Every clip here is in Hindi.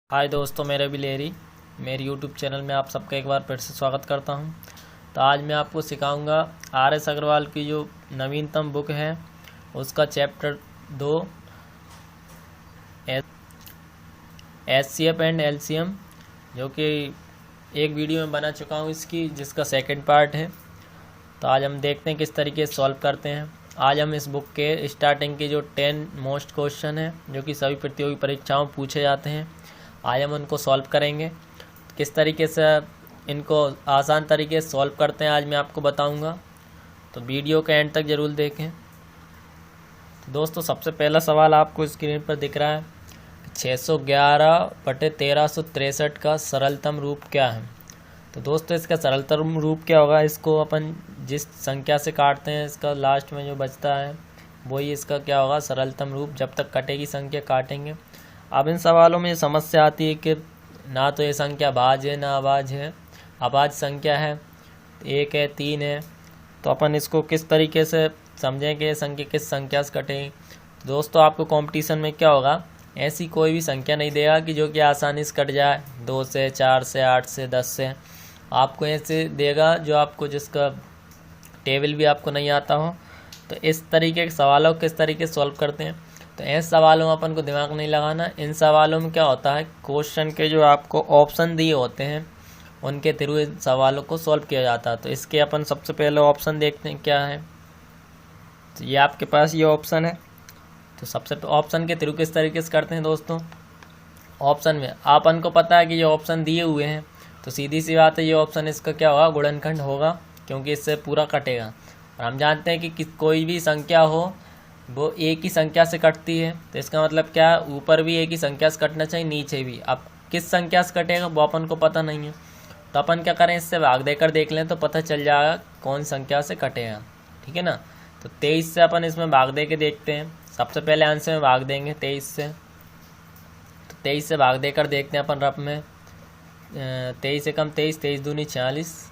हाय दोस्तों, मेरे बिलेरी मेरे यूट्यूब चैनल में आप सबका एक बार फिर से स्वागत करता हूं। तो आज मैं आपको सिखाऊंगा आर.एस. अग्रवाल की जो नवीनतम बुक है उसका चैप्टर 2 एचसीएफ एंड एलसीएम, जो कि एक वीडियो में बना चुका हूं इसकी, जिसका सेकंड पार्ट है। तो आज हम देखते हैं किस तरीके से सॉल्व करते हैं। आज हम इस बुक के स्टार्टिंग के जो 10 मोस्ट क्वेश्चन हैं जो कि सभी प्रतियोगी परीक्षाओं में पूछे जाते हैं, आज हम उनको सॉल्व करेंगे। किस तरीके से इनको आसान तरीके से सॉल्व करते हैं आज मैं आपको बताऊंगा, तो वीडियो के एंड तक ज़रूर देखें। तो दोस्तों, सबसे पहला सवाल आपको स्क्रीन पर दिख रहा है, 611/1363 का सरलतम रूप क्या है। तो दोस्तों, इसका सरलतम रूप क्या होगा, इसको अपन जिस संख्या से काटते हैं इसका लास्ट में जो बचता है वही इसका क्या होगा, सरलतम रूप। जब तक कटेगी संख्या काटेंगे। अब इन सवालों में ये समस्या आती है कि ना तो ये संख्या भाज्य है ना अभाज्य है। अभाज्य संख्या है, 1 है, 3 है, तो अपन इसको किस तरीके से समझें कि ये संख्या किस संख्या से कटेगी। दोस्तों, आपको कंपटीशन में क्या होगा, ऐसी कोई भी संख्या नहीं देगा कि जो कि आसानी से कट जाए, 2 से, 4 से, 8 से, 10 से। आपको ऐसे देगा जो आपको जिसका टेबल भी आपको नहीं आता हो। तो इस तरीके के सवालों को किस तरीके से सॉल्व करते हैं, तो ऐसे सवालों में अपन को दिमाग नहीं लगाना। इन सवालों में क्या होता है, क्वेश्चन के जो आपको ऑप्शन दिए होते हैं उनके थ्रू इन सवालों को सॉल्व किया जाता है। तो इसके अपन सबसे पहले ऑप्शन देखते हैं क्या है। तो ये आपके पास ये ऑप्शन है। तो सबसे ऑप्शन के थ्रू किस तरीके से करते हैं दोस्तों, ऑप्शन में अपन को पता है कि ये ऑप्शन दिए हुए हैं, तो सीधी सी बात है ये ऑप्शन इसका क्या होगा, गुणनखंड होगा, क्योंकि इससे पूरा कटेगा। और हम जानते हैं कि कोई भी संख्या हो वो एक ही संख्या से कटती है। तो इसका मतलब क्या है, ऊपर भी एक ही संख्या से कटना चाहिए, नीचे भी। अब किस संख्या से कटेगा वो अपन को पता नहीं है, तो अपन क्या करें, इससे भाग देकर देख लें तो पता चल जाएगा कौन संख्या से कटेगा। ठीक है ना। तो 23 से अपन इसमें भाग दे के देखते हैं। सबसे पहले आंसर में भाग देंगे 23 से। तो 23 से भाग देकर देखते हैं अपन रफ में। 23 से कम 23, 23 दूनी 46,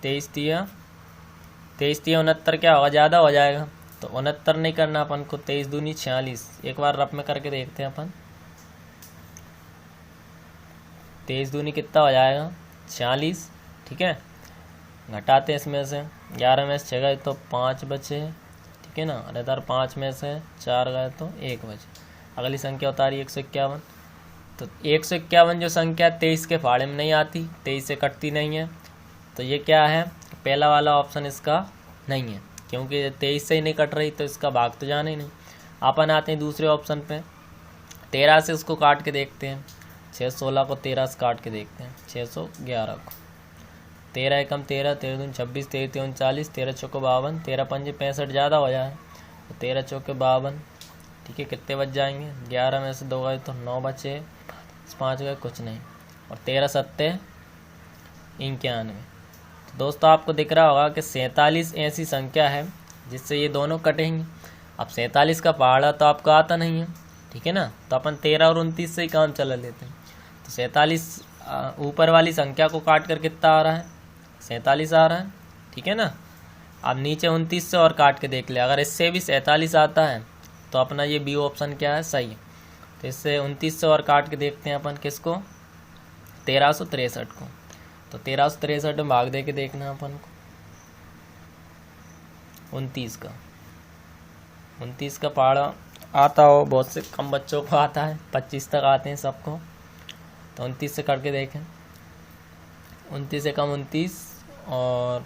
23 तिया 69 क्या होगा, ज़्यादा हो जाएगा। तो 69 नहीं करना अपन को, 23 दूनी 46। एक बार रफ में करके देखते हैं अपन। 23 दूनी कितना हो जाएगा, 46। ठीक है, घटाते हैं इसमें से 11 में से 6 गए तो 5 बचे। ठीक है ना, और इधर 5 में से 4 गए तो 1 बचे। अगली संख्या उतारी 151। तो 151 जो संख्या 23 के फाड़े में नहीं आती, 23 से कटती नहीं है, तो ये क्या है, पहला वाला ऑप्शन इसका नहीं है, क्योंकि 23 से ही नहीं कट रही तो इसका भाग तो जाना ही नहीं। अपन आते हैं दूसरे ऑप्शन पे, 13 से उसको काट के देखते हैं। 616 को 13 से काट के देखते हैं, 611 को। 13 एकम 13, 13 दूनी 26, 13 तिया 39, 13 चौके 52, 13 पंजे 65, ज़्यादा हो जाए तो 13 चौके 52। ठीक है, कितने बच जाएंगे, 11 में से 2 गए तो 9 बचे, 5 गए कुछ नहीं, और 13 सत्ते 91। तो दोस्तों, आपको दिख रहा होगा कि 47 ऐसी संख्या है जिससे ये दोनों कटेंगे। अब 47 का पहाड़ा तो आपको आता नहीं है, ठीक है ना, तो अपन 13 और 29 से ही काम चला लेते हैं। तो 47 ऊपर वाली संख्या को काट कर कितना आ रहा है, 47 आ रहा है। ठीक है ना। अब नीचे 29 से और काट के देख ले, अगर इससे भी 47 आता है तो अपना ये बी ऑप्शन क्या है, सही है। तो इससे 29 से और काट के देखते हैं अपन किसको, 1363 को। तो 1363 में भाग दे के देखना अपन को 29 का। 29 का पहाड़ा आता हो, बहुत से कम बच्चों को आता है, 25 तक आते हैं सबको। तो 29 से करके देखें, 29 से कम 29, और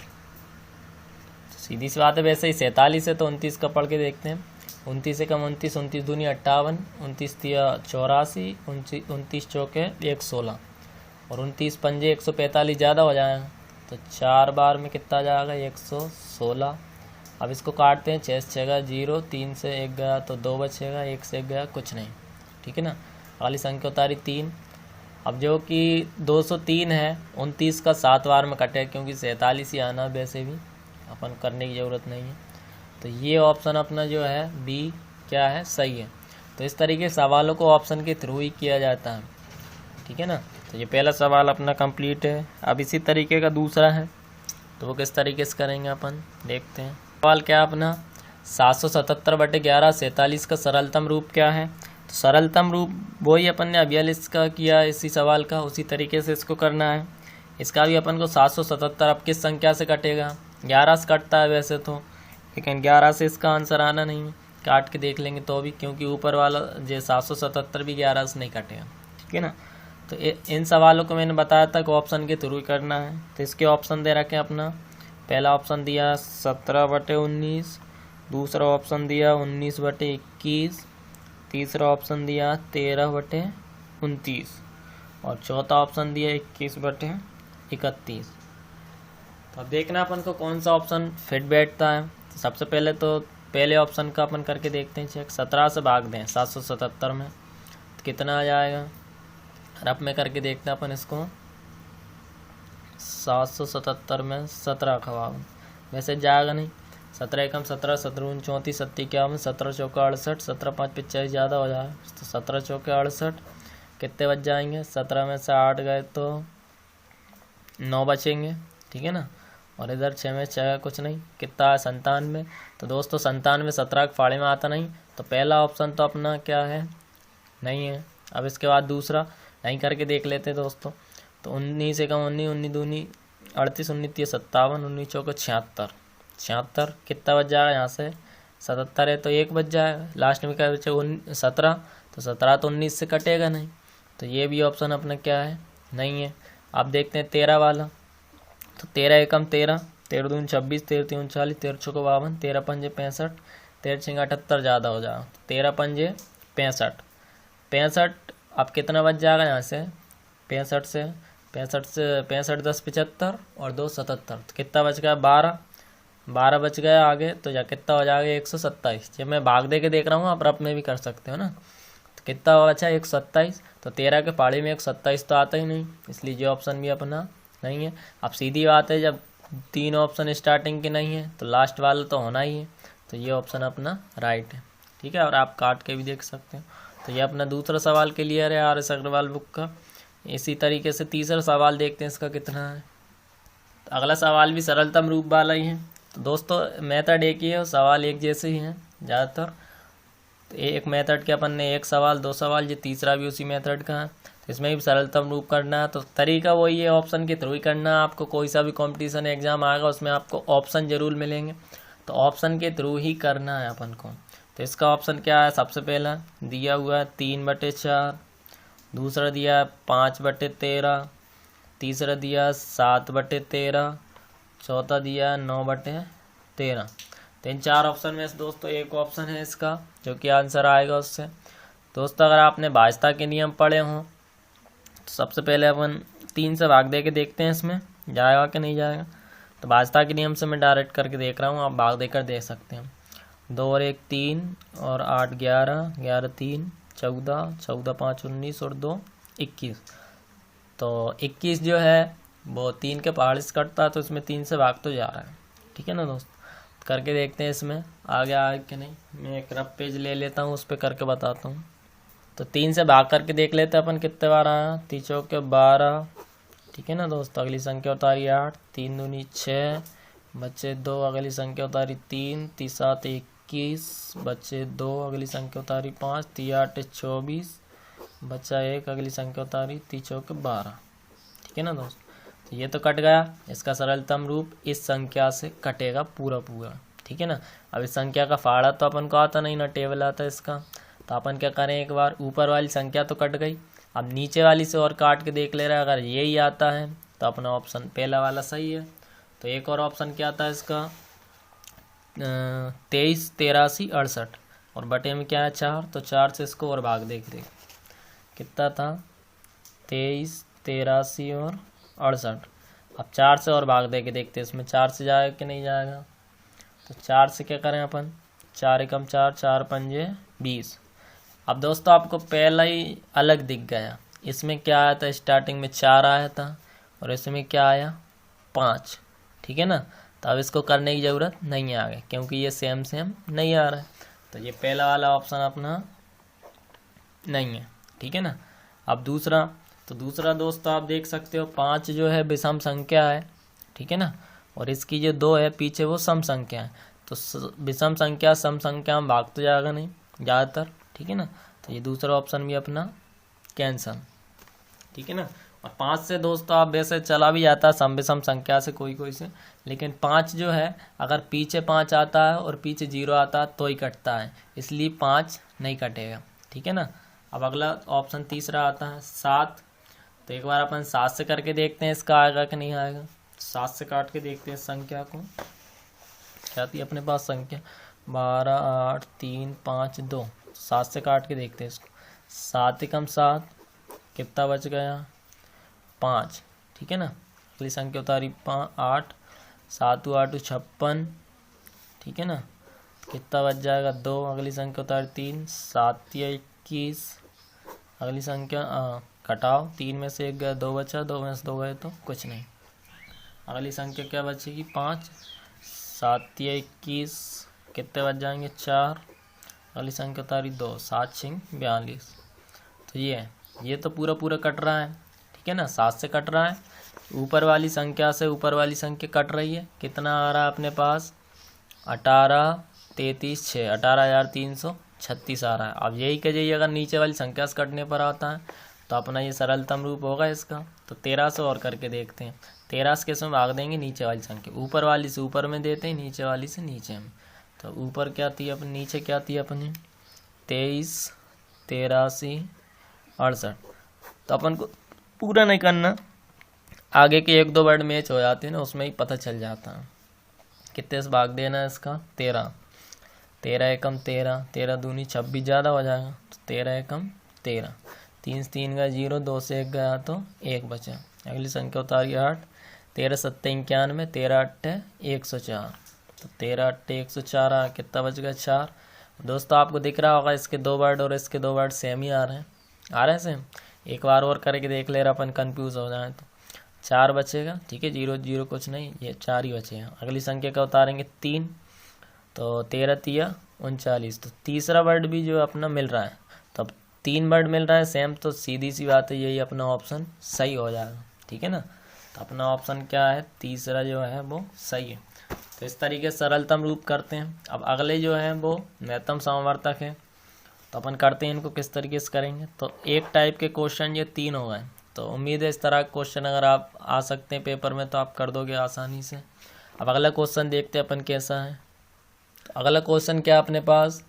सीधी सी बात है वैसे ही 47 है तो 29 का पढ़ के देखते हैं। 29 से कम 29, 29 दूनी 58, 29 तिया 84, 29 चौके 116, और 29 पंजे 145, ज़्यादा हो जाएगा। तो 4 बार में कितना जाएगा, 116। अब इसको काटते हैं, 6 से 6 गया 0, 3 से 1 गया तो 2 बचेगा, 1 से 1 गया कुछ नहीं। ठीक है ना। अगली संख्या उतारी 3। अब जो कि 203 है, 29 का 7 बार में कटे, क्योंकि 47 ही आना वैसे भी, अपन करने की ज़रूरत नहीं है। तो ये ऑप्शन अपना जो है बी क्या है, सही है। तो इस तरीके सवालों को ऑप्शन के थ्रू ही किया जाता है। ठीक है ना। तो ये पहला सवाल अपना कंप्लीट है। अब इसी तरीके का दूसरा है, तो वो किस तरीके से करेंगे अपन देखते हैं। सवाल क्या अपना, 777/11 47 का सरलतम रूप क्या है। तो सरलतम रूप वही अपन ने अभी इसका किया इसी सवाल का, उसी तरीके से इसको करना है। इसका भी अपन को 777 अब किस संख्या से कटेगा, 11 से कटता है वैसे तो, लेकिन 11 से इसका आंसर आना नहीं है, काट के देख लेंगे तो भी, क्योंकि ऊपर वाला जो 777 भी 11 से नहीं कटेगा, ठीक है ना। तो इन सवालों को मैंने बताया था कि ऑप्शन के थ्रू ही करना है। तो इसके ऑप्शन दे रखे अपना, पहला ऑप्शन दिया 17/19, दूसरा ऑप्शन दिया 19/21, तीसरा ऑप्शन दिया 13/29 और चौथा ऑप्शन दिया 21/31। तो अब देखना अपन को कौन सा ऑप्शन फिट बैठता है। तो सबसे पहले तो पहले ऑप्शन का अपन करके देखते हैं चेक। 17 से भाग दें 777 में तो कितना आ जाएगा, रफ में करके देखते हैं अपन इसको। 777 में 17 का भाग वैसे जाएगा नहीं, 17 एकम 17, 17 34, 37 51, 17 चौका 68, 17 5 45 ज़्यादा हो जाएगा, तो 17 चौके 68 कितने बच जाएंगे, 17 में से 8 गए तो 9 बचेंगे, ठीक है ना। और इधर 6 में 6 कुछ नहीं, कितना है 97। तो दोस्तों 97 17 के फाड़े में आता नहीं, तो पहला ऑप्शन तो अपना क्या है, नहीं है। अब इसके बाद दूसरा नहीं करके देख लेते दोस्तों। तो 19 एकम 19, 19 दूनी 38, 19 3 57, 19 चौके 76, 76 कितना बच जाएगा यहाँ से, 77 है तो 1 बच जाएगा, लास्ट में क्या बचे 17, तो 17 तो 19 से कटेगा नहीं, तो ये भी ऑप्शन अपना क्या है, नहीं है। अब देखते हैं 13 वाला। तो 13 एकम 13, 13 दूनी 26, 13 3 39, 13 चौके 52, 13 पंजे 65, 13 6 78 ज़्यादा हो जाएगा, 13 पंजे 65, 65 अब कितना बच जाएगा यहाँ से, 65 से 65 10 75 और 2 77, तो कितना बच गया 12 बच गया आगे, तो या कितना हो जाएगा 127। जब मैं भाग दे के देख रहा हूँ, आप रफ में भी कर सकते हो ना। तो कितना बचा 127, तो 13 के पहाड़ी में 127 तो आता ही नहीं, इसलिए ये ऑप्शन भी अपना नहीं है। अब सीधी बात है, जब 3 ऑप्शन स्टार्टिंग के नहीं है तो लास्ट वाला तो होना ही है, तो ये ऑप्शन अपना राइट है, ठीक है। और आप काट के भी देख सकते हो। तो ये अपना दूसरा सवाल क्लियर है RS अग्रवाल बुक का। इसी तरीके से तीसरा सवाल देखते हैं इसका कितना है। तो अगला सवाल भी सरलतम रूप वाला ही है। तो दोस्तों मेथड एक ही है, सवाल एक जैसे ही हैं ज़्यादातर। तो एक मेथड के अपन ने 1 सवाल 2 सवाल, ये तीसरा भी उसी मेथड का है। तो इसमें भी सरलतम रूप करना है, तो तरीका वही है, ऑप्शन के थ्रू ही करना है। आपको कोई सा भी कंपटीशन एग्जाम आएगा उसमें आपको ऑप्शन जरूर मिलेंगे, तो ऑप्शन के थ्रू ही करना है अपन को। तो इसका ऑप्शन क्या है, सबसे पहला दिया हुआ है 3/4, दूसरा दिया है 5/13, तीसरा दिया 7/13, चौथा दिया 9/13। तो इन 4 ऑप्शन में से दोस्तों एक ऑप्शन है इसका जो कि आंसर आएगा उससे। दोस्तों अगर आपने भाजता के नियम पढ़े हों तो सबसे पहले अपन 3 से भाग दे के देखते हैं इसमें जाएगा कि नहीं जाएगा। तो भाजता के नियम से मैं डायरेक्ट करके देख रहा हूँ, आप भाग देकर देख सकते हैं। 2 और 1 3 और 8 11, 11 3 14, 14 5 19 और 2 21। तो 21 जो है वो 3 के पहाड़ से कटता है, तो इसमें 3 से भाग तो जा रहा है, ठीक है ना दोस्त। करके देखते हैं इसमें आगे आए कि नहीं। मैं एक रफ पेज ले लेता हूँ, उस पर करके बताता हूँ। तो 3 से भाग करके देख लेते हैं अपन कितने बार आया, 3 चौके 12, ठीक है ना दोस्त। अगली संख्या उतारी 8, 3 दूनी 6, बच्चे 2, अगली संख्या उतारी 3, 3 7 21, बच्चे 2, अगली संख्या उतारी 5, 3 8 24, बच्चा 1, अगली संख्या उतारी 3 चौके 12, ठीक है ना दोस्त। तो ये तो कट गया, इसका सरलतम रूप इस संख्या से कटेगा पूरा पूरा, ठीक है ना। अब इस संख्या का फाड़ा तो अपन को आता नहीं ना, टेबल आता है इसका। तो अपन क्या करें, एक बार ऊपर वाली संख्या तो कट गई, अब नीचे वाली से और काट के देख ले रहा है। अगर यही आता है तो अपना ऑप्शन पहला वाला सही है। तो एक और ऑप्शन क्या आता है इसका 23 83 68 और बटे में क्या है 4, तो 4 से इसको और भाग देख कितना था 23 83 और 68। अब 4 से और भाग दे के देखते हैं इसमें 4 से जाएगा कि नहीं जाएगा। तो 4 से क्या करें अपन, 4 एकम 4, 4 पंजे 20। अब दोस्तों आपको पहला ही अलग दिख गया, इसमें क्या आया था, स्टार्टिंग में 4 आया था और इसमें क्या आया 5, ठीक है ना। तो अब इसको करने की ज़रूरत नहीं है आगे, क्योंकि ये सेम नहीं आ रहा है। तो ये पहला वाला ऑप्शन अपना नहीं है, ठीक है ना। अब दूसरा, तो दूसरा दोस्तों आप देख सकते हो 5 जो है विषम संख्या है, ठीक है ना। और इसकी जो 2 है पीछे वो सम संख्या है। तो विषम संख्या सम संख्या में भाग तो जाएगा नहीं ज़्यादातर, ठीक है ना। तो तो ये दूसरा ऑप्शन भी अपना कैंसल, ठीक है ना। और 5 से दोस्तों आप वैसे चला भी जाता है सम विषम संख्या से कोई से, लेकिन 5 जो है अगर पीछे 5 आता है और पीछे 0 आता है तो ही कटता है, इसलिए 5 नहीं कटेगा, ठीक है ना। अब अगला ऑप्शन तीसरा आता है 7। तो एक बार अपन 7 से करके देखते हैं इसका आएगा कि नहीं आएगा। 7 से काट के देखते हैं संख्या को, क्या थी अपने पास संख्या 12 8 3 5 2। 7 से काट के देखते हैं इसको, 7 एकम 7, कितना बच गया 5, ठीक है ना। अगली संख्या उतारी 8, 7 8 56, ठीक है ना, कितना बच जाएगा 2। अगली संख्या उतारी 3, 7 21। अगली संख्या घटाओ, 3 में से 1 गया 2 बचा, 2 में से 2 गए तो कुछ नहीं। अगली संख्या क्या बचेगी 5, 7 21, कितने बच जाएंगे 4। अगली संख्या उतारी 2, 7 6 42। तो ये तो पूरा कट रहा है, ठीक है ना। 7 से कट रहा है, ऊपर वाली संख्या से ऊपर वाली संख्या कट रही है। कितना आ रहा है अपने पास 18 33 6, 18,336 आ रहा है। अब यही के जाइए अगर नीचे वाली संख्या से कटने पर आता है तो अपना ये सरलतम रूप होगा इसका। तो 13 से और करके देखते हैं। 13 से किस में भाग देंगे, नीचे वाली संख्या, ऊपर वाली से ऊपर में देते हैं, नीचे वाली से नीचे में। तो ऊपर क्या थी अपनी, नीचे क्या थी अपनी 23 83 68। तो अपन को पूरा नहीं करना, आगे के 1-2 वर्ड मैच हो जाते हैं ना, उसमें ही पता चल जाता है। कितने से भाग देना है इसका 13, 13 एकम 13, 13 दूनी 26 ज़्यादा हो जाएगा, तो 13 एकम 13, 3 से 3 गया 0, 2 से 1 गया तो 1 बचा। अगली संख्या उतारी 8, 13 7 91, 13 8 104। तो 13 8 104 आ, कितना बच गया 4। दोस्तों आपको दिख रहा होगा इसके 2 वर्ड और इसके 2 वर्ड सेम ही आ रहे हैं सेम। एक बार और करके देख ले रहा, अपन कंफ्यूज हो जाए तो 4 बचेगा, ठीक है, 0 0 कुछ नहीं, ये 4 ही बचेगा। अगली संख्या का उतारेंगे 3, तो 13 3 39। तो तीसरा वर्ड भी जो अपना मिल रहा है, तो अब 3 वर्ड मिल रहा है सेम, तो सीधी सी बात है यही अपना ऑप्शन सही हो जाएगा, ठीक है ना। तो अपना ऑप्शन क्या है, तीसरा जो है वो सही है। तो इस तरीके से सरलतम रूप करते हैं। अब अगले जो है वो महत्तम समवर्तक है, तो अपन करते हैं इनको किस तरीके से करेंगे। तो एक टाइप के क्वेश्चन ये 3 हो गए, तो उम्मीद है इस तरह के क्वेश्चन अगर आप आ सकते हैं पेपर में तो आप कर दोगे आसानी से। अब अगला क्वेश्चन देखते हैं अपन कैसा है। तो अगला क्वेश्चन क्या है अपने पास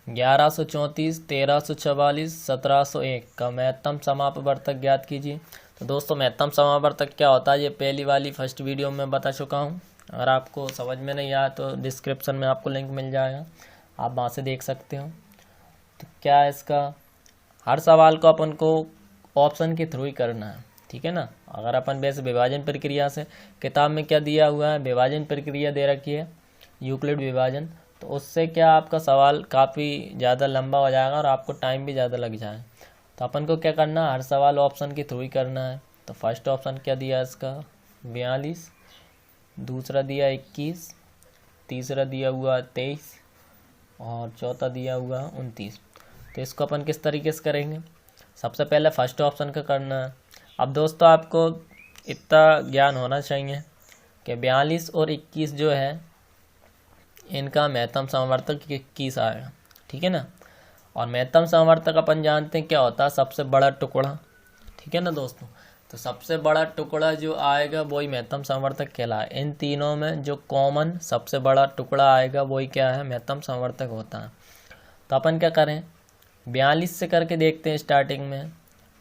1134 1344 1701 का महत्तम समापवर्तक ज्ञात कीजिए। तो दोस्तों महत्तम समापवर्तक क्या होता है ये पहली वाली फर्स्ट वीडियो में बता चुका हूँ। अगर आपको समझ में नहीं आया तो डिस्क्रिप्शन में आपको लिंक मिल जाएगा, आप वहाँ से देख सकते हो। तो क्या है इसका, हर सवाल को अपन को ऑप्शन के थ्रू ही करना है, ठीक है ना। अगर अपन वैसे विभाजन प्रक्रिया से, किताब में क्या दिया हुआ है विभाजन प्रक्रिया दे रखी है यूक्लिड विभाजन, तो उससे क्या आपका सवाल काफ़ी ज़्यादा लंबा हो जाएगा और आपको टाइम भी ज़्यादा लग जाए। तो अपन को क्या करना है, हर सवाल ऑप्शन के थ्रू ही करना है। तो फर्स्ट ऑप्शन क्या दिया इसका 42, दूसरा दिया 21, तीसरा दिया हुआ 23 और चौथा दिया हुआ 29। तो इसको अपन किस तरीके से करेंगे, सबसे पहले फर्स्ट ऑप्शन का करना है। अब दोस्तों आपको इतना ज्ञान होना चाहिए कि 42 और 21 जो है इनका महत्तम समवर्तक 21 आएगा, ठीक है ना। और महत्तम समवर्तक अपन जानते हैं क्या होता है, सबसे बड़ा टुकड़ा, ठीक है ना दोस्तों। तो सबसे बड़ा टुकड़ा जो आएगा वही महत्तम समवर्तक कहलाए। इन तीनों में जो कॉमन सबसे बड़ा टुकड़ा आएगा वही क्या है, महत्तम समवर्तक होता है। तो अपन क्या करें 42 से करके देखते हैं स्टार्टिंग में,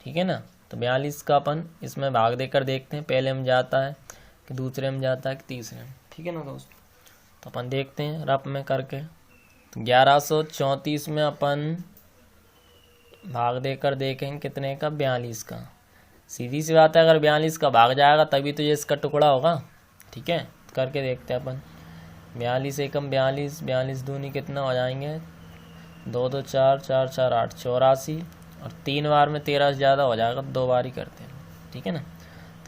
ठीक है ना। तो 42 का अपन इसमें भाग देकर देखते हैं, पहले में जाता है कि दूसरे में जाता है कि तीसरे में, ठीक है ना दोस्तों। तो अपन देखते हैं रफ में करके। तो 1134 में अपन भाग देकर देखेंगे कितने का 42 का। सीधी सी बात है अगर 42 का भाग जाएगा तभी तो ये इसका टुकड़ा होगा, ठीक है। करके देखते हैं अपन 42 एकम 42, 42 दूनी कितना हो जाएंगे 2 2 4 4 4 8 84 और 3 बार में 13 से ज़्यादा हो जाएगा, 2 बार ही करते हैं, ठीक है ना।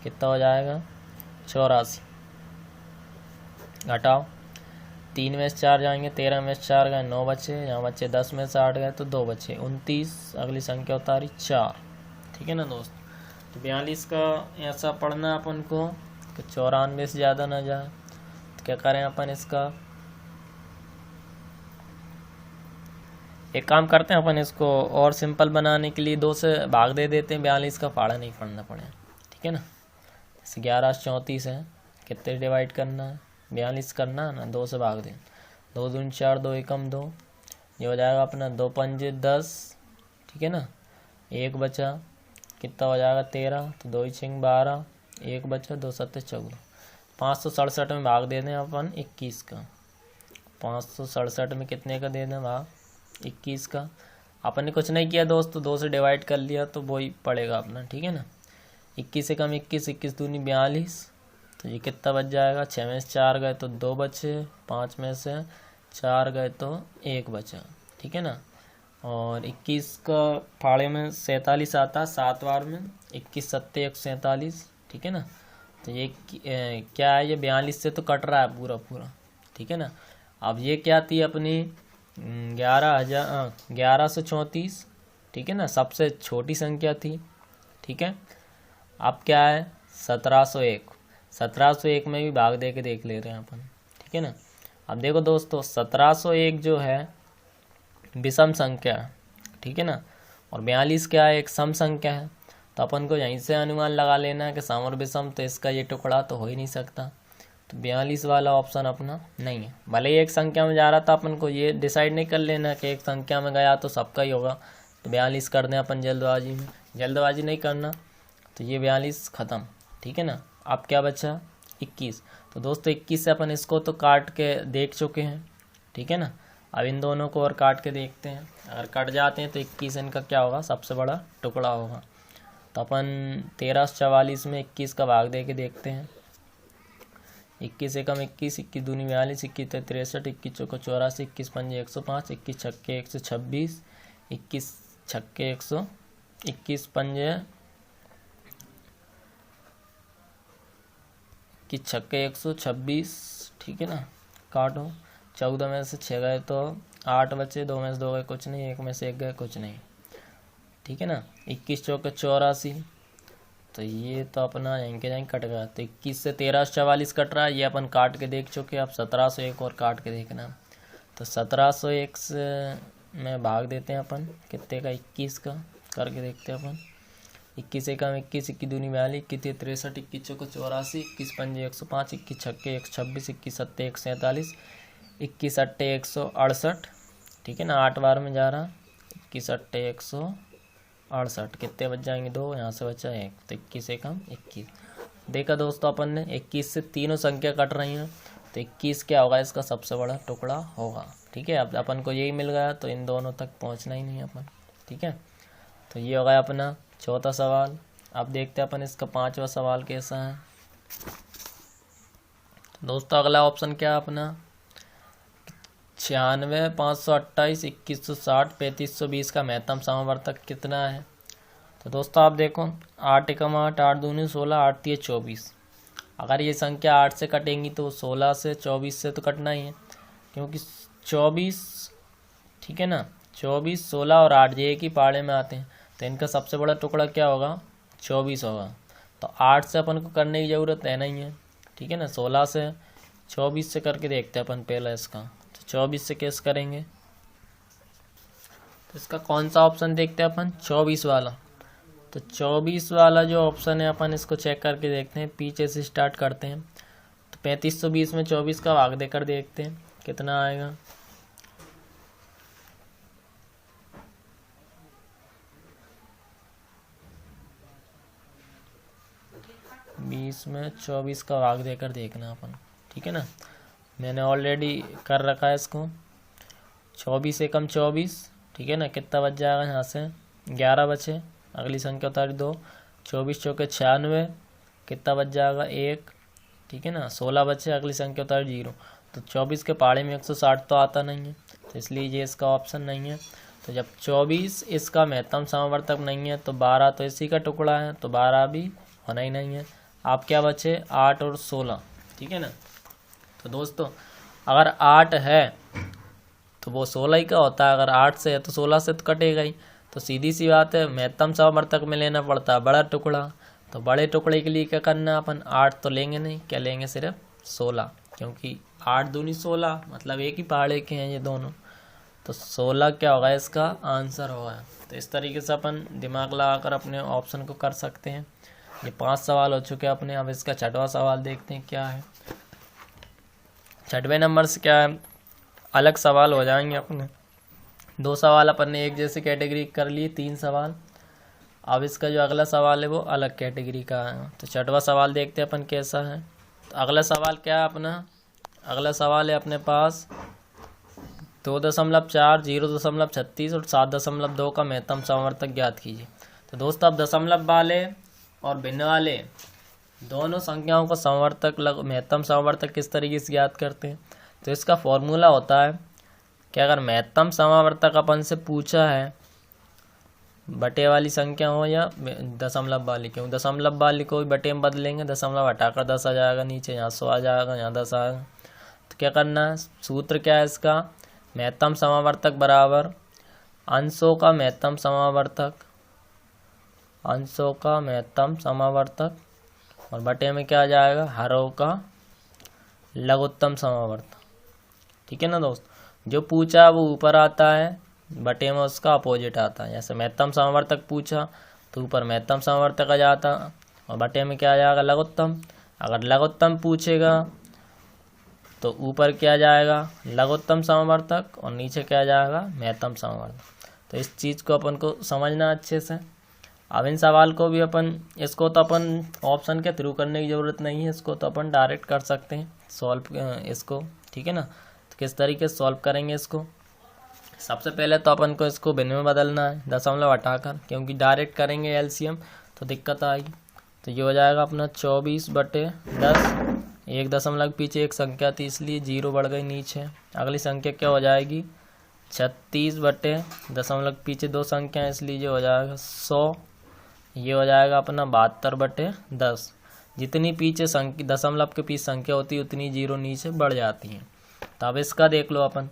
कितना हो जाएगा 84, घटाओ 3 में से 4 जाएंगे, 13 में से 4 गए 9 बचे, यहाँ बचे 10 में से 8 गए तो 2 बचे 29। अगली संख्या उतारी 4, ठीक है ना दोस्त। तो 42 का ऐसा पढ़ना अपन को कि 94 से ज़्यादा ना जाए। तो क्या करें अपन इसका एक काम करते हैं अपन, इसको और सिंपल बनाने के लिए 2 से भाग दे देते हैं, 42 का फाड़ा नहीं पड़ना पड़े, ठीक है ना। जैसे 11 34 है, कितने डिवाइड करना है, 42 करना है ना, 2 से भाग दें, 2 दूनी 4, 2 एकम 2, ये हो जाएगा अपना 2 पंजे 10, ठीक है ना। 1 बचा, कितना हो जाएगा 13, तो 2 छिंग 12, 1 बचा, 2 सत्ते 14, 567 में भाग दे दें अपन 21 का, 567 में कितने का दे दें भाग, 21 का। अपन ने कुछ नहीं किया दोस्तों, 2 से डिवाइड कर लिया तो वही पड़ेगा अपना, ठीक है ना। 21 से कम 21, 21 दूनी 42, तो ये कितना बच जाएगा, 6 में से 4 गए तो 2 बचे, 5 में से 4 गए तो 1 बचा, ठीक है ना। और 21 का फाड़े में 47 आता है 7 बार में, 21 सत्ते 147, ठीक है ना। तो ये क्या है, ये 42 से तो कट रहा है पूरा पूरा, ठीक है ना। अब ये क्या थी अपनी 1134, ठीक है ना, सबसे छोटी संख्या थी, ठीक है। अब क्या है 1701, 1701 में भी भाग दे के देख ले रहे हैं अपन, ठीक है ना। अब देखो दोस्तों 1701 जो है विषम संख्या है, ठीक है ना, और 42 क्या है, एक सम संख्या है। तो अपन को यहीं से अनुमान लगा लेना है कि सम और विषम, तो इसका ये टुकड़ा तो हो ही नहीं सकता, तो 42 वाला ऑप्शन अपना नहीं है। भले ही एक संख्या में जा रहा था, अपन को ये डिसाइड नहीं कर लेना कि एक संख्या में गया तो सबका ही होगा, तो 42 कर दें अपन जल्दबाजी में, जल्दबाजी नहीं करना, तो ये 42 ख़त्म, ठीक है ना। अब क्या बचा 21, तो दोस्तों 21 से अपन इसको तो काट के देख चुके हैं, ठीक है ना। अब इन दोनों को और काट के देखते हैं, अगर कट जाते हैं तो 21 इनका क्या होगा, सबसे बड़ा टुकड़ा होगा। तो अपन 1344 में 21 का भाग दे के देखते हैं, 21 एकम 21, 21 दूनी 42, 21 63, 21 चौका 84, 21 पंजे 105, 21 छक्के 126, 21 छक्के 100, 21 पंजे 21 छक्के 126, ठीक है ना। काटो, 14 में से 6 गए तो 8 बचे, 2 में से 2 गए कुछ नहीं, 1 में से 1 गए कुछ नहीं, ठीक है ना। 21 चौके 84, तो ये तो अपना यहीं के यहीं कट गया, तो 21 से 1344 कट रहा है, ये अपन काट के देख चुके। अब 1701 और काट के देखना, तो 1701 से में भाग देते हैं अपन, कितने का 21 का करके देखते हैं अपन। 21 एकम 21, 21 दूनी 42, 21 63, 21 चौका 84, 21 पंजे 105, 21 छक्के 126, 21 सत्ते 147, 21 अट्टे 168, ठीक है ना, 8 बार में जा रहा, 21 अट्टे 168, कितने बच जाएंगे 2, यहाँ से बचा 1, तो 21 एकम 21। देखा दोस्तों अपन ने 21 से तीनों संख्या कट रही हैं, तो 21 क्या होगा, इसका सबसे बड़ा टुकड़ा होगा, ठीक है। अब अपन को यही मिल गया, तो इन दोनों तक पहुँचना ही नहीं है अपन, ठीक है। तो ये हो गया अपना चौथा सवाल। अब देखते हैं अपन इसका 5वां सवाल कैसा है। तो दोस्तों अगला ऑप्शन क्या है अपना 96, 528, 2160, 3520 का महत्तम समवर्तक कितना है। तो दोस्तों आप देखो 8 एकम 8, 8 दूनी 16, 8 तिये 24। अगर ये संख्या 8 से कटेंगी तो 16 से 24 से तो कटना ही है, क्योंकि 24, ठीक है ना, 24, 16 और 8 ये एक ही पाड़े में आते हैं, तो इनका सबसे बड़ा टुकड़ा क्या होगा 24 होगा। तो 8 से अपन को करने की ज़रूरत है नहीं है, ठीक है ना। 16 से 24 से करके देखते हैं अपन पहला इसका, तो 24 से कैसे करेंगे, तो इसका कौन सा ऑप्शन देखते हैं अपन 24 वाला। तो 24 वाला जो ऑप्शन है अपन इसको चेक करके देखते हैं, पीछे से स्टार्ट करते हैं। तो 3520 में 24 का भाग देकर देखते हैं कितना आएगा। 20 में 24 का भाग देकर देखना अपन, ठीक है ना। मैंने ऑलरेडी कर रखा है इसको। 24 एकम 24, ठीक है ना, कितना बच जाएगा, यहाँ से 11 बचे, अगली संख्या उतारी 2, 24 चौके 96, कितना बच जाएगा 1, ठीक है ना। 16 बचे, अगली संख्या उतारी 0, तो 24 के पहाड़े में 160 तो आता नहीं है, तो इसलिए ये इसका ऑप्शन नहीं है। तो जब 24 इसका महत्तम समवर्तक नहीं है, तो 12 तो इसी का टुकड़ा है, तो 12 भी होना ही नहीं है। आप क्या बचे 8 और 16, ठीक है ना। तो दोस्तों अगर 8 है तो वो 16 ही का होता है, अगर 8 से है तो 16 से तो कटेगा ही। तो सीधी सी बात है, महत्तम समवर्तक में लेना पड़ता है बड़ा टुकड़ा। तो बड़े टुकड़े के लिए क्या करना है अपन, 8 तो लेंगे नहीं, क्या लेंगे सिर्फ 16, क्योंकि 8 दूनी 16, मतलब एक ही पहाड़े के हैं ये दोनों। तो 16 क्या होगा इसका आंसर होगा। तो इस तरीके से अपन दिमाग लगाकर अपने ऑप्शन को कर सकते हैं। ये 5 सवाल हो चुके हैं अपने। अब इसका 6वां सवाल देखते हैं क्या है। 6वें नंबर से क्या है, अलग सवाल हो जाएंगे अपने। 2 सवाल अपन ने एक जैसी कैटेगरी कर लिए, 3 सवाल। अब इसका जो अगला सवाल है वो अलग कैटेगरी का है। तो 6वां सवाल देखते हैं अपन कैसा है। तो अगला सवाल क्या है अपना, अगला सवाल है अपने पास 2.4, 0.36 और 7.2 का महत्तम समवर्तक ज्ञात कीजिए। तो दोस्तों अब दशमलव वाले और भिन्न वाले दोनों संख्याओं का समवर्तक महत्तम समवर्तक किस तरीके से ज्ञात करते हैं। तो इसका फॉर्मूला होता है कि अगर महत्तम समवर्तक अपन से पूछा है बटे वाली संख्या हो या दशमलव वाली, क्यों दशमलव वाली को भी बटे में बदलेंगे, दशमलव हटाकर 10 आ जाएगा, नीचे यहाँ 100 आ जाएगा, यहाँ 10 आएगा। तो क्या करना है, सूत्र क्या है इसका, महत्तम समावर्तक बराबर अंशों का महत्तम समावर्तक, अंशों का महत्तम समावर्तक और बटे में क्या आ जाएगा, हरों का लघुत्तम समावर्तक। ठीक है ना दोस्त, जो पूछा वो ऊपर आता है, बटे में उसका अपोजिट आता है। जैसे महत्तम समावर्तक पूछा तो ऊपर महत्तम समावर्तक आ जाता और बटे में क्या आ जाएगा, लघुत्तम। अगर लघुत्तम पूछेगा तो ऊपर क्या जाएगा, लघुत्तम समावर्तक और नीचे क्या जाएगा, महत्तम समावर्तक। तो इस चीज़ को अपन को समझना अच्छे से। अब इन सवाल को भी अपन, इसको तो अपन ऑप्शन के थ्रू करने की ज़रूरत नहीं है, इसको तो अपन डायरेक्ट कर सकते हैं सॉल्व इसको। ठीक है ना, तो किस तरीके से सॉल्व करेंगे इसको। सबसे पहले तो अपन को इसको भिन्न में बदलना है, दशमलव हटाकर, क्योंकि डायरेक्ट करेंगे एलसीएम तो दिक्कत आएगी। तो ये हो जाएगा अपना 24/10, एक दशमलव पीछे एक संख्या थी इसलिए 0 बढ़ गई नीचे। अगली संख्या क्या हो जाएगी, 36/दशमलव पीछे 2 संख्या इसलिए ये हो जाएगा 100। ये हो जाएगा अपना 72/10। जितनी पीछे संख्या दशमलव के पीछे संख्या होती है उतनी 0 नीचे बढ़ जाती है। तो अब इसका देख लो अपन।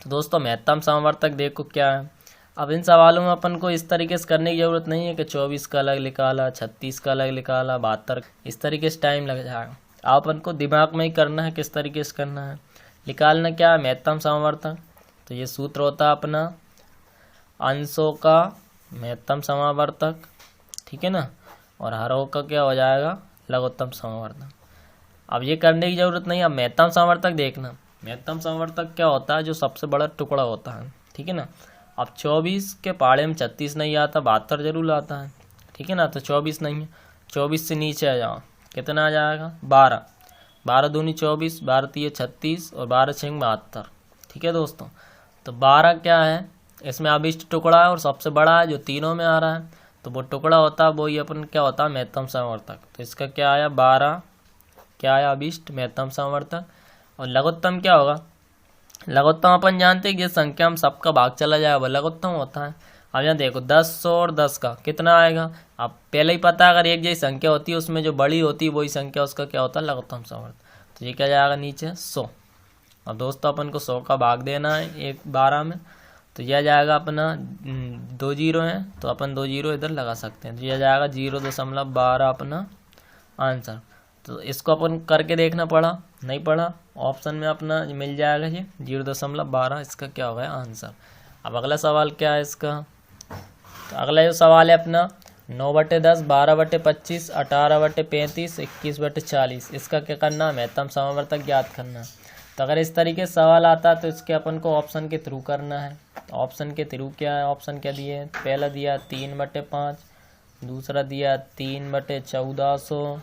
तो दोस्तों महत्तम समवर्तक देखो क्या है। अब इन सवालों में अपन को इस तरीके से करने की ज़रूरत नहीं है कि 24 का अलग निकाला, 36 का अलग निकाला, 72 इस तरीके से टाइम लग जाएगा। आप अपन को दिमाग में ही करना है किस तरीके से करना है। निकालना क्या है, महत्तम समवर्तक। तो ये सूत्र होता है अपना अंशों का महत्तम समवर्तक, ठीक है ना, और हरों का क्या हो जाएगा, लघुत्तम समवर्तक। अब ये करने की ज़रूरत नहीं। अब महत्तम समवर्तक देखना, महत्तम समवर्तक क्या होता है, जो सबसे बड़ा टुकड़ा होता है। ठीक है ना, अब 24 के पाड़े में 36 नहीं आता, 72 जरूर आता है। ठीक है ना, तो 24 नहीं है, 24 से नीचे आ जाओ, कितना आ जाएगा, 12, 12 दूनी 24, 12 तीय 36 और 12 छः 72। ठीक है दोस्तों, तो 12 क्या है, इसमें अभिष्ट टुकड़ा है और सबसे बड़ा है जो तीनों में आ रहा है, तो वो टुकड़ा होता है वही अपन क्या होता है, महत्तम समवर्तक। तो इसका क्या आया, 12 क्या आया, अभिष्ट महत्तम समवर्तक। और लघुत्तम क्या होगा, लघुत्तम अपन जानते हैं कि जिस संख्या में सबका भाग चला जाए वह लघुत्तम होता है। अब यहाँ देखो 10, 100 और 10 का कितना आएगा, अब पहले ही पता है अगर एक जैसी संख्या होती है उसमें जो बड़ी होती है वही संख्या उसका क्या होता है, लघुत्तम समवर्तक। तो ये क्या जाएगा नीचे 100। अब दोस्तों अपन को 100 का भाग देना है एक 12 में, तो यह जाएगा अपना 2 जीरो है तो अपन 2 जीरो इधर लगा सकते हैं। तो यह जाएगा 0.12 अपना आंसर। तो इसको अपन करके देखना पड़ा, नहीं पड़ा, ऑप्शन में अपना मिल जाएगा ये 0.12 इसका क्या होगा आंसर। अब अगला सवाल क्या है इसका, तो अगला जो सवाल है अपना 9/10, 12/25, 18/35, 21/40। इसका क्या करना है, महत्तम समवर्तक ज्ञात करना। तो अगर इस तरीके से सवाल आता तो इसके अपन को ऑप्शन के थ्रू करना है। ऑप्शन के थ्रू क्या है, ऑप्शन क्या दिए, पहला दिया 3/5, दूसरा दिया 3/1400,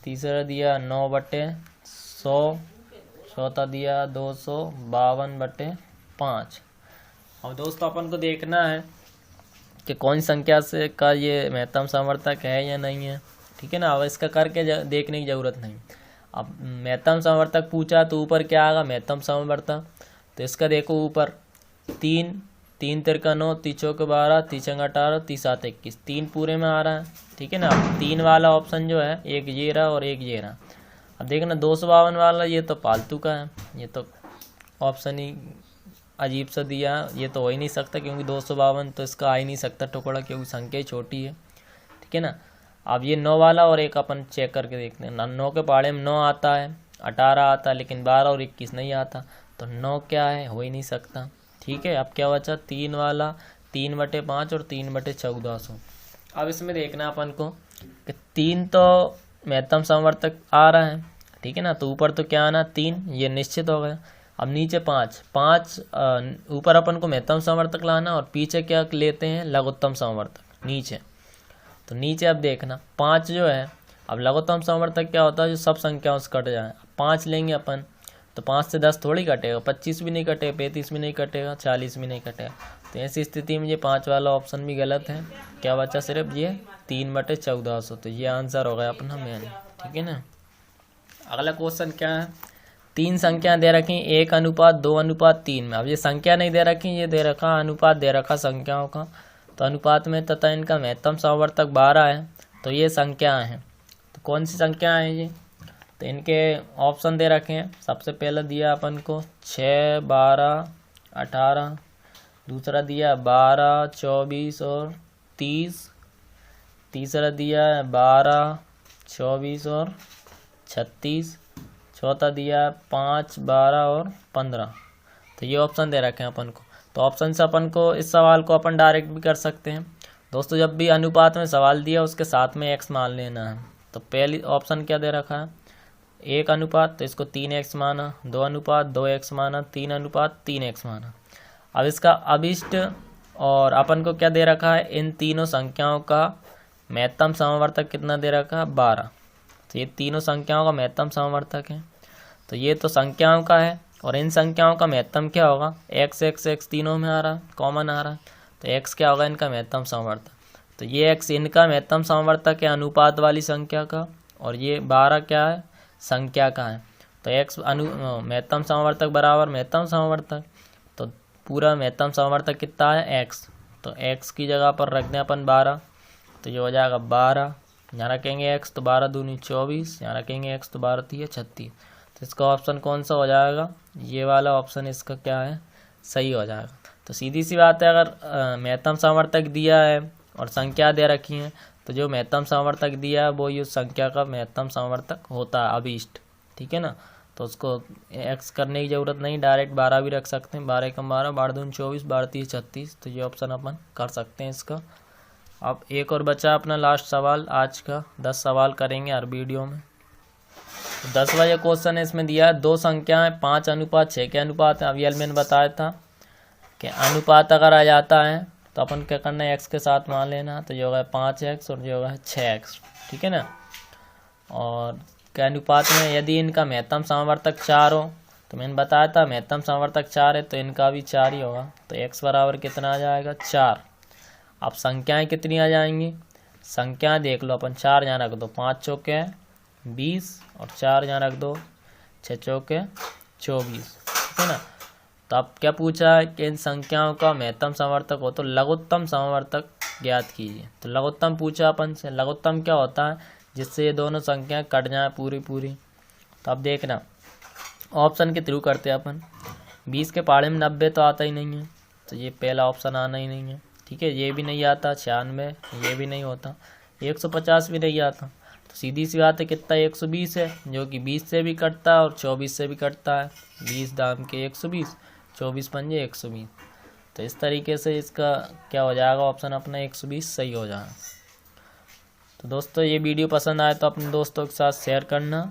तीसरा दिया 9/100, चौथा दिया 252/5। और दोस्तों अपन को देखना है कि कौन संख्या से का ये महत्तम समवर्तक है या नहीं है। ठीक है ना, अब इसका करके देखने की ज़रूरत नहीं। अब महत्तम समवर्तक पूछा तो ऊपर क्या आएगा, महत्तम समवर्तक। तो इसका देखो ऊपर 3, 3 तिरका 9, 3 चौके 12, 3 छंग 18, 3 7 21, 3 पूरे में आ रहा है। ठीक है ना, अब 3 वाला ऑप्शन जो है एक ये रहा और एक ये रहा। अब देखना 252 वाला ये तो फालतू का है, ये तो ऑप्शन ही अजीब सा दिया, ये तो हो ही नहीं सकता क्योंकि 252 तो इसका आ ही नहीं सकता टुकड़ा, क्योंकि संख्या ही छोटी है। ठीक है ना, अब ये 9 वाला और एक अपन चेक करके देखते हैं ना, 9 के पहाड़े में 9 आता है, 18 आता है, लेकिन 12 और 21 नहीं आता, तो 9 क्या है, हो ही नहीं सकता। ठीक है, अब क्या बचा 3 वाला, 3/5 और 3/1400। अब इसमें देखना अपन को कि 3 तो महत्तम समवर्तक आ रहा है, ठीक है ना, तो ऊपर तो क्या आना 3, ये निश्चित हो गया। अब नीचे 5 ऊपर अपन को महत्तम समवर्तक लाना और पीछे क्या लेते हैं लघुत्तम समवर्तक नीचे। तो नीचे अब देखना 5 जो है, अब लघुत्तम समवर्तक क्या होता है जो सब संख्याओं से कट जाए। 5 लेंगे अपन तो 5 से 10 थोड़ी कटेगा, 25 भी नहीं कटेगा, 35 भी नहीं कटेगा, 40 भी नहीं कटेगा। तो ऐसी स्थिति में ये 5 वाला ऑप्शन भी गलत है। क्या बचा सिर्फ ये 3/1400। तो ये आंसर हो गया अपना मेन, ठीक है ना। अगला क्वेश्चन क्या है, 3 संख्या दे रखी 1:2:3 में। अब ये संख्या नहीं दे रखी, ये दे रखा अनुपात दे रखा संख्याओं का। तो अनुपात में तथा इनका महत्तम समवर्तक 12 है। तो ये संख्याएं हैं, तो कौन सी संख्याएं हैं ये, तो इनके ऑप्शन दे रखे हैं। सबसे पहले दिया अपन को 6, 12, 18, दूसरा दिया 12, 24 और 30, तीसरा दिया 12, 24 और 36, चौथा दिया 5, 12 और 15। तो ये ऑप्शन दे रखे हैं अपन को। तो ऑप्शन से अपन को इस सवाल को अपन डायरेक्ट भी कर सकते हैं। दोस्तों जब भी अनुपात में सवाल दिया उसके साथ में x मान लेना है। तो पहली ऑप्शन क्या दे रखा है 1 अनुपात, तो इसको 3x माना, 2 अनुपात 2x माना, 3 अनुपात 3x माना। अब इसका अभिष्ट और अपन को क्या दे रखा है, इन तीनों संख्याओं का महत्तम समवर्तक कितना दे रखा है 12। तो ये तीनों संख्याओं का महत्तम समवर्तक है। तो ये तो संख्याओं का है और इन संख्याओं का महत्तम क्या होगा, x तीनों में आ रहा है, कॉमन आ रहा है। तो x क्या होगा इनका महत्तम समवर्तक। तो ये x इनका महत्तम समवर्तक है अनुपात वाली संख्या का, और ये 12 क्या है संख्या का है। तो x महत्तम समवर्तक बराबर महत्तम समवर्तक। तो पूरा महत्तम समवर्तक कितना है x, तो x की जगह पर रख दें अपन 12। तो ये हो जाएगा 12, यहाँ रखेंगे x तो 12 दूनी 24, यहाँ रखेंगे x तो 12 3 36। तो इसका ऑप्शन कौन सा हो जाएगा, ये वाला ऑप्शन इसका क्या है सही हो जाएगा। तो सीधी सी बात है, अगर महत्तम समवर्तक दिया है और संख्या दे रखी है तो जो महत्तम समवर्तक दिया है वो ये संख्या का महत्तम समवर्तक होता है अभिष्ट, ठीक है ना। तो उसको x करने की ज़रूरत नहीं, डायरेक्ट 12 भी रख सकते हैं, 12 कम 12, 12 दूनी 24, 12 3 36। तो ये ऑप्शन अपन कर सकते हैं इसका। अब एक और बचा अपना लास्ट सवाल आज का, 10 सवाल करेंगे हर वीडियो में। तो 10 वाला क्वेश्चन है, इसमें दिया है 2 संख्याएं 5:6 के अनुपात है। अभी मैंने बताया था कि अनुपात अगर आ जाता है तो अपन क्या करना है x के साथ मान लेना। तो जो है 5x और जो है 6x, ठीक है ना। और के अनुपात में यदि इनका महत्तम समवर्तक 4 हो, तो मैंने बताया था महत्तम समवर्तक 4 है तो इनका भी 4 ही होगा। तो x बराबर कितना आ जाएगा 4। अब संख्याएं कितनी आ जाएंगी, संख्याएं देख लो अपन, 4 यहाँ रख दो, 5 चौके 20 और 4 यहाँ रख दो, 6 चौके 24, ठीक है ना। तो अब क्या पूछा है कि इन संख्याओं का महत्तम समवर्तक हो तो लघुत्तम समवर्तक ज्ञात कीजिए। तो लघुत्तम पूछा अपन से, लघुत्तम क्या होता है जिससे ये दोनों संख्याएं कट जाए पूरी पूरी। तो अब देखना ऑप्शन के थ्रू करते हैं अपन। 20 के पहाड़े में 90 तो आता ही नहीं है, तो ये पहला ऑप्शन आना ही नहीं है, ठीक है। ये भी नहीं आता, 96 ये भी नहीं होता, 150 भी नहीं आता। तो सीधी सी बात है कितना 120 है, जो कि 20 से भी कटता है और 24 से भी कटता है। 20 दाम के 120, 24 पंजे 120। तो इस तरीके से इसका क्या हो जाएगा ऑप्शन अपना 120 सही हो जाएगा। तो दोस्तों ये वीडियो पसंद आए तो अपने दोस्तों के साथ शेयर करना।